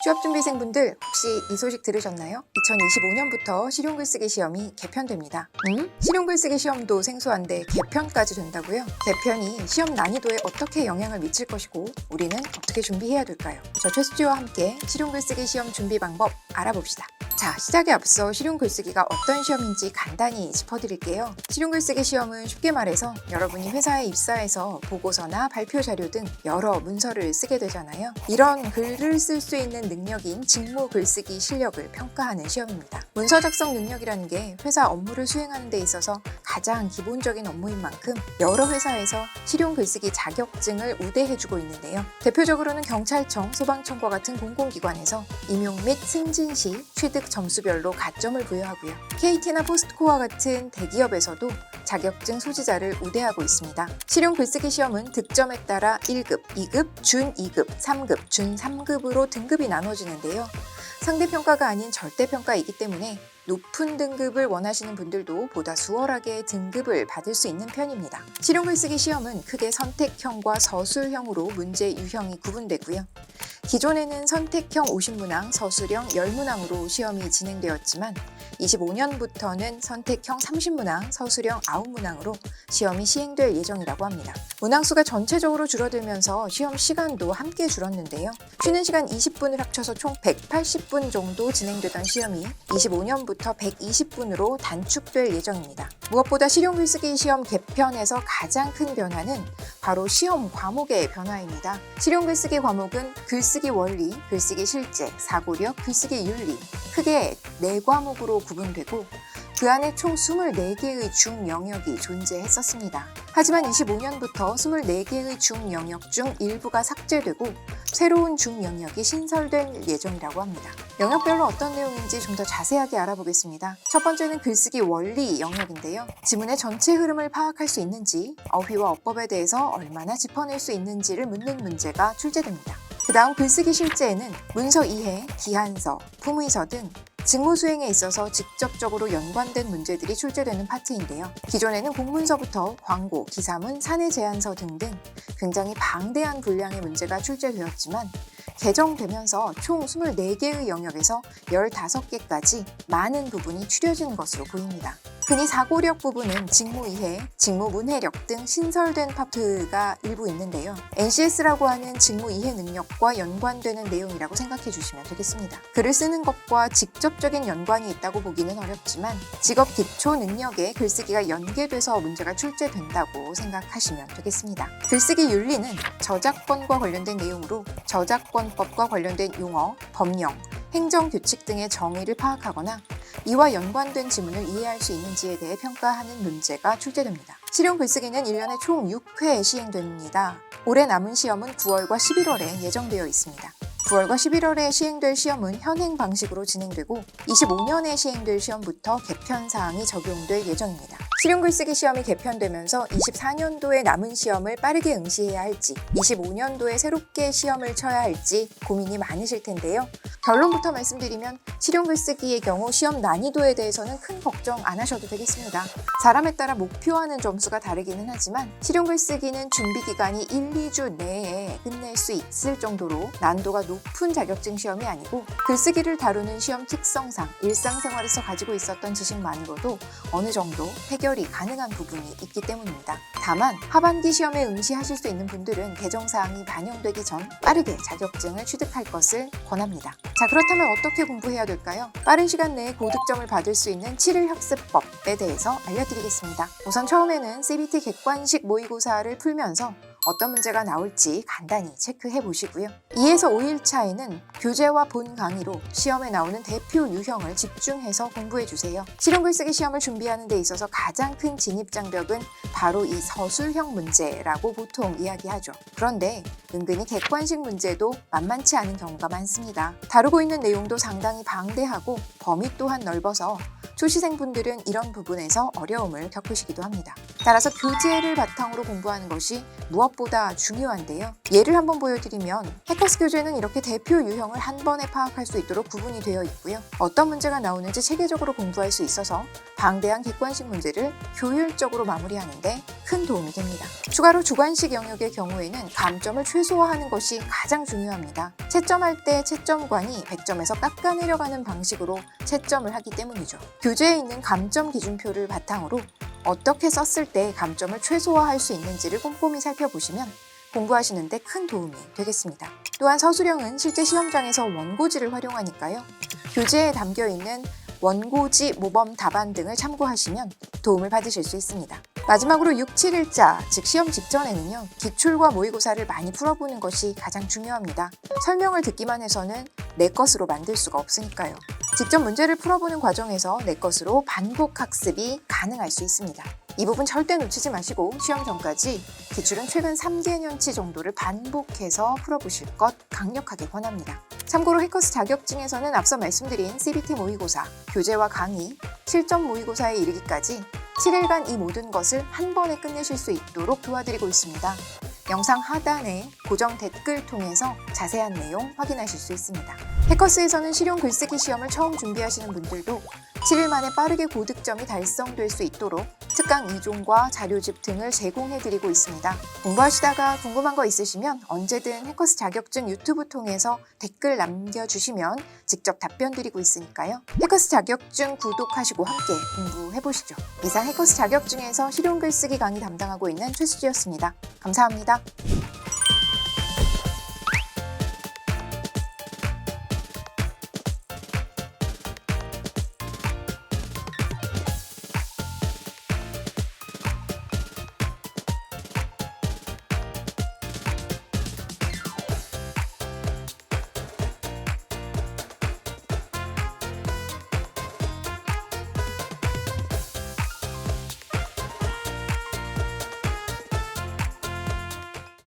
취업준비생분들 혹시 이 소식 들으셨나요? 2025년부터 실용글쓰기 시험이 개편됩니다. 실용글쓰기 시험도 생소한데 개편까지 된다고요? 개편이 시험 난이도에 어떻게 영향을 미칠 것이고 우리는 어떻게 준비해야 될까요? 저 최수지와 함께 실용글쓰기 시험 준비 방법 알아봅시다. 자, 시작에 앞서 실용글쓰기가 어떤 시험인지 간단히 짚어드릴게요. 실용글쓰기 시험은 쉽게 말해서 여러분이 회사에 입사해서 보고서나 발표 자료 등 여러 문서를 쓰게 되잖아요. 이런 글을 쓸 수 있는 능력인 직무 글쓰기 실력을 평가하는 시험입니다. 문서 작성 능력이라는 게 회사 업무를 수행하는 데 있어서 가장 기본적인 업무인 만큼 여러 회사에서 실용글쓰기 자격증을 우대해주고 있는데요. 대표적으로는 경찰청, 소방청과 같은 공공기관에서 임용 및 승진 시 취득 점수별로 가점을 부여하고요. KT나 포스트코와 같은 대기업에서도 자격증 소지자를 우대하고 있습니다. 실용글쓰기 시험은 득점에 따라 1급, 2급, 준 2급, 3급, 준 3급으로 등급이 나눠지는데요. 상대평가가 아닌 절대평가이기 때문에 높은 등급을 원하시는 분들도 보다 수월하게 등급을 받을 수 있는 편입니다. 실용글쓰기 시험은 크게 선택형과 서술형으로 문제 유형이 구분되고요. 기존에는 선택형 50문항, 서술형 10문항으로 시험이 진행되었지만 25년부터는 선택형 30문항, 서술형 9문항으로 시험이 시행될 예정이라고 합니다. 문항수가 전체적으로 줄어들면서 시험 시간도 함께 줄었는데요. 쉬는 시간 20분을 합쳐서 총 180분 정도 진행되던 시험이 25년부터 120분으로 단축될 예정입니다. 무엇보다 실용글쓰기 시험 개편에서 가장 큰 변화는 바로 시험 과목의 변화입니다. 실용글쓰기 과목은 글쓰기 원리, 글쓰기 실제, 사고력, 글쓰기 윤리 크게 4과목으로 구분되고 그 안에 총 24개의 중 영역이 존재했었습니다. 하지만 25년부터 24개의 중 영역 중 일부가 삭제되고 새로운 중 영역이 신설될 예정이라고 합니다. 영역별로 어떤 내용인지 좀 더 자세하게 알아보겠습니다. 첫 번째는 글쓰기 원리 영역인데요. 지문의 전체 흐름을 파악할 수 있는지, 어휘와 어법에 대해서 얼마나 짚어낼 수 있는지를 묻는 문제가 출제됩니다. 그 다음 글쓰기 실제에는 문서 이해, 기한서, 품의서 등 직무 수행에 있어서 직접적으로 연관된 문제들이 출제되는 파트인데요. 기존에는 공문서부터 광고, 기사문, 사내 제안서 등등 굉장히 방대한 분량의 문제가 출제되었지만 개정되면서 총 24개의 영역에서 15개까지 많은 부분이 추려지는 것으로 보입니다. 흔히 사고력 부분은 직무 이해, 직무 문해력 등 신설된 파트가 일부 있는데요. NCS라고 하는 직무 이해 능력과 연관되는 내용이라고 생각해 주시면 되겠습니다. 글을 쓰는 것과 직접적인 연관이 있다고 보기는 어렵지만 직업 기초 능력에 글쓰기가 연계돼서 문제가 출제된다고 생각하시면 되겠습니다. 글쓰기 윤리는 저작권과 관련된 내용으로 저작권법과 관련된 용어, 법령, 행정규칙 등의 정의를 파악하거나 이와 연관된 지문을 이해할 수 있는지에 대해 평가하는 문제가 출제됩니다. 실용글쓰기는 1년에 총 6회 시행됩니다. 올해 남은 시험은 9월과 11월에 예정되어 있습니다. 9월과 11월에 시행될 시험은 현행 방식으로 진행되고 25년에 시행될 시험부터 개편 사항이 적용될 예정입니다. 실용글쓰기 시험이 개편되면서 24년도에 남은 시험을 빠르게 응시해야 할지 25년도에 새롭게 시험을 쳐야 할지 고민이 많으실 텐데요. 결론부터 말씀드리면 실용글쓰기의 경우 시험 난이도에 대해서는 큰 걱정 안 하셔도 되겠습니다. 사람에 따라 목표하는 점수가 다르기는 하지만 실용글쓰기는 준비기간이 1, 2주 내에 끝낼 수 있을 정도로 난도가 높은 자격증 시험이 아니고 글쓰기를 다루는 시험 특성상 일상생활에서 가지고 있었던 지식만으로도 어느 정도 해결이 가능한 부분이 있기 때문입니다. 다만 하반기 시험에 응시하실 수 있는 분들은 개정사항이 반영되기 전 빠르게 자격증을 취득할 것을 권합니다. 자, 그렇다면 어떻게 공부해야 될까요? 빠른 시간 내에 고득점을 받을 수 있는 7일 학습법에 대해서 알려드리겠습니다. 우선 처음에는 CBT 객관식 모의고사를 풀면서 어떤 문제가 나올지 간단히 체크해 보시고요. 2에서 5일 차에는 교재와 본 강의로 시험에 나오는 대표 유형을 집중해서 공부해 주세요. 실용글쓰기 시험을 준비하는 데 있어서 가장 큰 진입장벽은 바로 이 서술형 문제라고 보통 이야기하죠. 그런데 은근히 객관식 문제도 만만치 않은 경우가 많습니다. 다루고 있는 내용도 상당히 방대하고 범위 또한 넓어서 초시생분들은 이런 부분에서 어려움을 겪으시기도 합니다. 따라서 교재를 바탕으로 공부하는 것이 무엇보다 중요한데요. 예를 한번 보여드리면 해커스 교재는 이렇게 대표 유형을 한 번에 파악할 수 있도록 구분이 되어 있고요. 어떤 문제가 나오는지 체계적으로 공부할 수 있어서 방대한 객관식 문제를 효율적으로 마무리하는 데 큰 도움이 됩니다. 추가로 주관식 영역의 경우에는 감점을 최소화하는 것이 가장 중요합니다. 채점할 때 채점관이 100점에서 깎아내려가는 방식으로 채점을 하기 때문이죠. 교재에 있는 감점 기준표를 바탕으로 어떻게 썼을 때 감점을 최소화할 수 있는지를 꼼꼼히 살펴보시면 공부하시는 데 큰 도움이 되겠습니다. 또한 서술형은 실제 시험장에서 원고지를 활용하니까요. 교재에 담겨있는 원고지, 모범, 답안 등을 참고하시면 도움을 받으실 수 있습니다. 마지막으로 6, 7일자, 즉 시험 직전에는요. 기출과 모의고사를 많이 풀어보는 것이 가장 중요합니다. 설명을 듣기만 해서는 내 것으로 만들 수가 없으니까요. 직접 문제를 풀어보는 과정에서 내 것으로 반복 학습이 가능할 수 있습니다. 이 부분 절대 놓치지 마시고 시험 전까지 기출은 최근 3개년치 정도를 반복해서 풀어보실 것 강력하게 권합니다. 참고로 해커스 자격증에서는 앞서 말씀드린 CBT 모의고사, 교재와 강의, 실전 모의고사에 이르기까지 7일간 이 모든 것을 한 번에 끝내실 수 있도록 도와드리고 있습니다. 영상 하단에 고정 댓글 통해서 자세한 내용 확인하실 수 있습니다. 해커스에서는 실용 글쓰기 시험을 처음 준비하시는 분들도 7일 만에 빠르게 고득점이 달성될 수 있도록 특강 2종과 자료집 등을 제공해드리고 있습니다. 공부하시다가 궁금한 거 있으시면 언제든 해커스 자격증 유튜브 통해서 댓글 남겨주시면 직접 답변 드리고 있으니까요. 해커스 자격증 구독하시고 함께 공부해보시죠. 이상 해커스 자격증에서 실용 글쓰기 강의 담당하고 있는 최수지였습니다. 감사합니다.